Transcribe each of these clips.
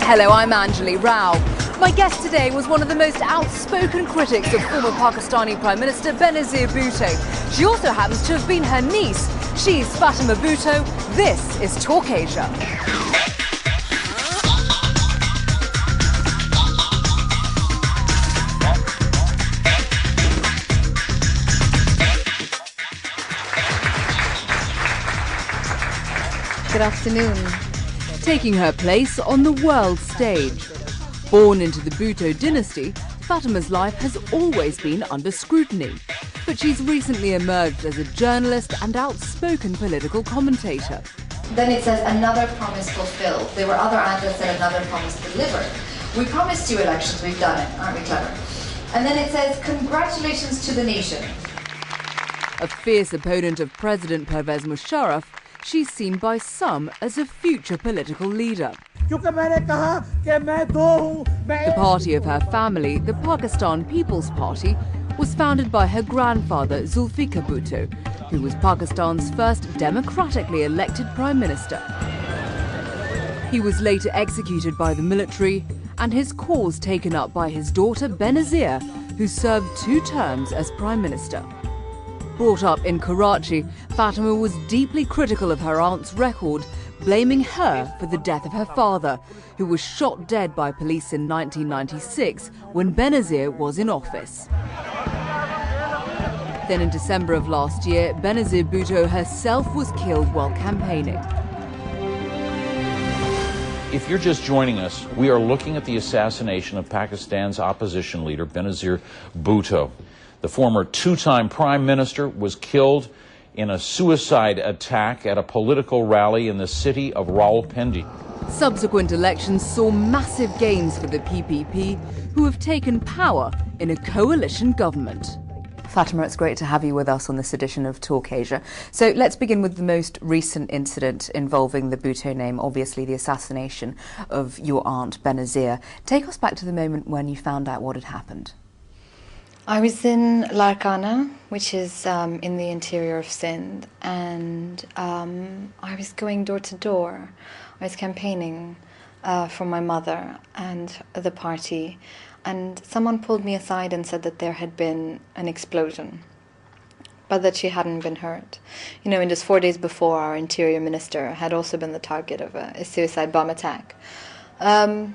Hello, I'm Anjali Rao. My guest today was one of the most outspoken critics of former Pakistani Prime Minister Benazir Bhutto. She also happens to have been her niece. She's Fatima Bhutto. This is Talk Asia. Good afternoon. Taking her place on the world stage. Born into the Bhutto dynasty, Fatima's life has always been under scrutiny. But she's recently emerged as a journalist and outspoken political commentator. Then it says another promise fulfilled. There were other ads that said another promise delivered. We promised you elections, we've done it, aren't we clever? And then it says congratulations to the nation. A fierce opponent of President Pervez Musharraf, she's seen by some as a future political leader. The party of her family, the Pakistan People's Party, was founded by her grandfather Zulfikar Bhutto, who was Pakistan's first democratically elected Prime Minister. He was later executed by the military and his cause taken up by his daughter Benazir, who served 2 terms as Prime Minister. Brought up in Karachi, Fatima was deeply critical of her aunt's record, blaming her for the death of her father, who was shot dead by police in 1996 when Benazir was in office. Then in December of last year, Benazir Bhutto herself was killed while campaigning. If you're just joining us, we are looking at the assassination of Pakistan's opposition leader, Benazir Bhutto. The former 2-time prime minister was killed in a suicide attack at a political rally in the city of Rawalpindi. Subsequent elections saw massive gains for the PPP, who have taken power in a coalition government. Fatima, it's great to have you with us on this edition of Talk Asia. So let's begin with the most recent incident involving the Bhutto name, obviously the assassination of your aunt Benazir. Take us back to the moment when you found out what had happened. I was in Larkana, which is in the interior of Sindh, and I was going door to door. I was campaigning for my mother and the party, and someone pulled me aside and said that there had been an explosion, but that she hadn't been hurt. You know, and just 4 days before, our interior minister had also been the target of a suicide bomb attack. And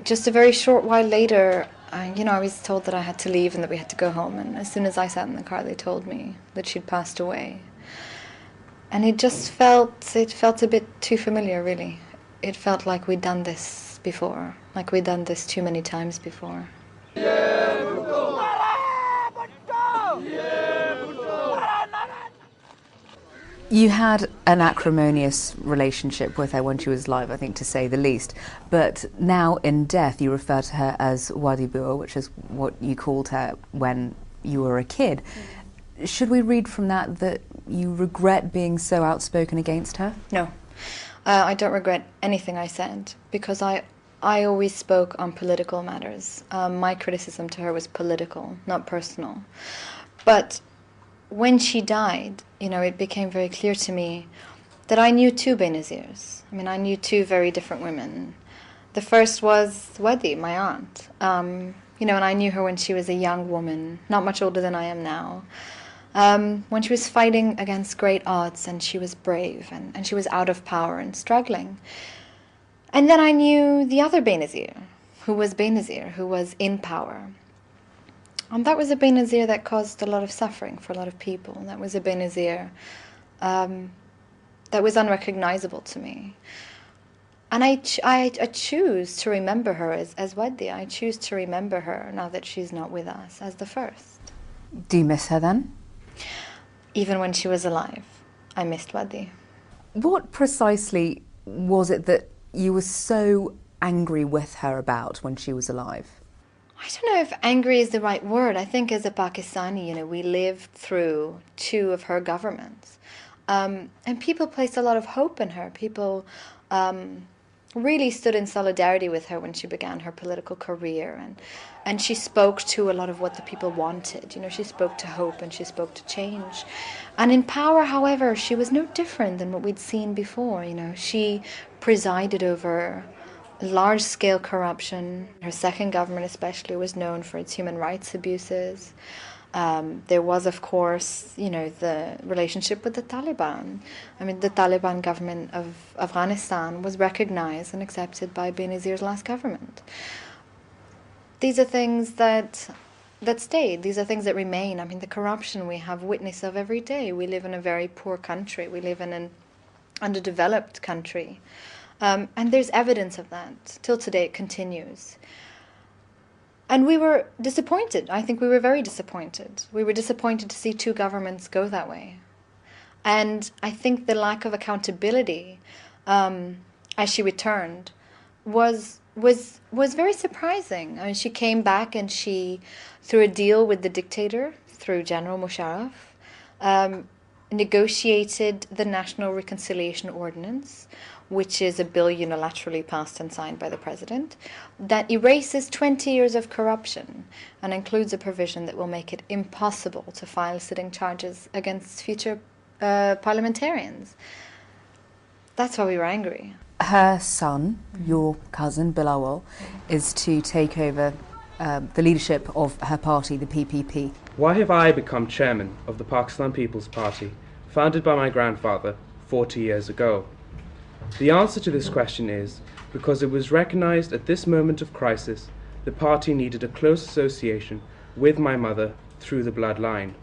just a very short while later, I was told that I had to leave and that we had to go home. And as soon as I sat in the car, they told me that she'd passed away. And it felt a bit too familiar, really. It felt like we'd done this before, like we'd done this too many times before. You had an acrimonious relationship with her when she was alive, I think, to say the least. But now in death, you refer to her as Wadi Bua, which is what you called her when you were a kid. Should we read from that you regret being so outspoken against her? No, I don't regret anything I said, because I always spoke on political matters. My criticism to her was political, not personal. But when she died, it became very clear to me that I knew 2 Benazirs. I knew 2 very different women. The first was Wadi, my aunt. And I knew her when she was a young woman, not much older than I am now. When she was fighting against great odds, and she was brave, and she was out of power and struggling. And then I knew the other Benazir, who was in power. And that was a Benazir that caused a lot of suffering for a lot of people. That was a Benazir that was unrecognizable to me. And I choose to remember her as Wadi. I choose to remember her, now that she's not with us, as the first. Do you miss her then? Even when she was alive, I missed Wadi. What precisely was it that you were so angry with her about when she was alive? I don't know if angry is the right word. I think as a Pakistani, we lived through 2 of her governments. And people placed a lot of hope in her. People really stood in solidarity with her when she began her political career. And she spoke to a lot of what the people wanted. She spoke to hope and she spoke to change. And in power, however, she was no different than what we'd seen before. She presided over large-scale corruption. Her second government especially was known for its human rights abuses. There was, of course, the relationship with the Taliban. I mean, the Taliban government of Afghanistan was recognized and accepted by Benazir's last government. These are things that stayed. These are things that remain. I mean, the corruption we have witness of every day. We live in a very poor country. We live in an underdeveloped country. And there's evidence of that. Till today it continues. And we were disappointed. I think we were very disappointed. We were disappointed to see two governments go that way. And I think the lack of accountability as she returned was very surprising. I mean, she came back and she, through a deal with the dictator, through General Musharraf, negotiated the National Reconciliation Ordinance, which is a bill unilaterally passed and signed by the president, that erases 20 years of corruption and includes a provision that will make it impossible to file sitting charges against future parliamentarians. That's why we were angry. Her son, your cousin, Bilawal, is to take over the leadership of her party, the PPP. Why have I become chairman of the Pakistan People's Party, founded by my grandfather 40 years ago? The answer to this question is because it was recognized at this moment of crisis the party needed a close association with my mother through the bloodline.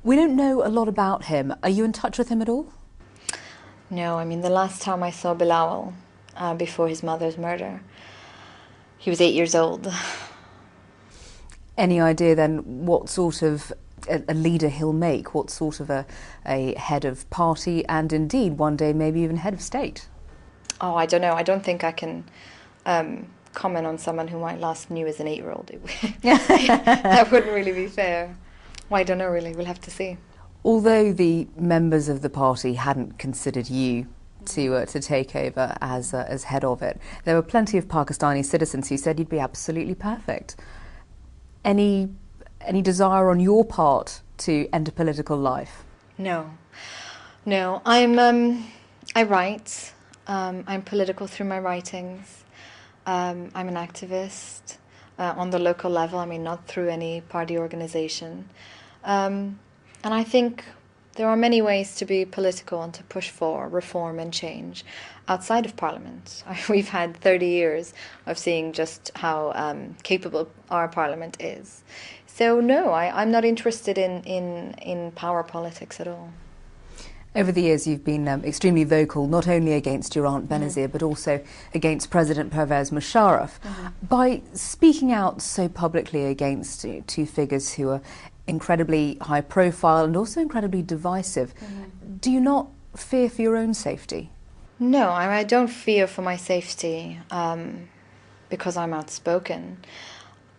We don't know a lot about him. Are you in touch with him at all? No, I mean, the last time I saw Bilawal, before his mother's murder, he was 8 years old. Any idea then what sort of a leader he'll make? What sort of a head of party and indeed one day maybe even head of state? Oh, I don't know. I don't think I can comment on someone whom I last knew as an 8-year-old. That wouldn't really be fair. Well, I don't know really. We'll have to see. Although the members of the party hadn't considered you to take over as head of it, there were plenty of Pakistani citizens who said you'd be absolutely perfect. Any desire on your part to enter political life? No. I write. I'm political through my writings. I'm an activist on the local level. I mean, not through any party organization. And I think there are many ways to be political and to push for reform and change outside of Parliament. We've had 30 years of seeing just how capable our Parliament is. So no, I'm not interested in power politics at all. Over the years you've been extremely vocal, not only against your Aunt Benazir, but also against President Pervez Musharraf. By speaking out so publicly against two figures who are incredibly high profile and also incredibly divisive, do you not fear for your own safety? No, I don't fear for my safety because I'm outspoken.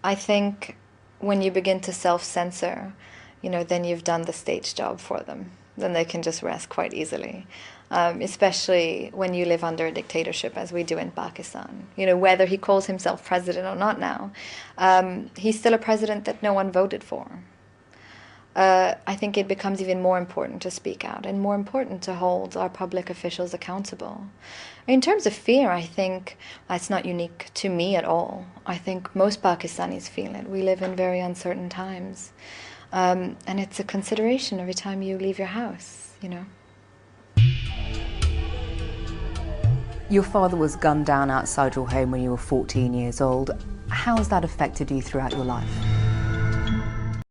I think when you begin to self-censor, then you've done the state's job for them. Then they can just rest quite easily, especially when you live under a dictatorship as we do in Pakistan. Whether he calls himself president or not now, he's still a president that no one voted for. I think it becomes even more important to speak out and more important to hold our public officials accountable. In terms of fear, I think it's not unique to me at all. I think most Pakistanis feel it. We live in very uncertain times. And it's a consideration every time you leave your house, Your father was gunned down outside your home when you were 14 years old. How has that affected you throughout your life?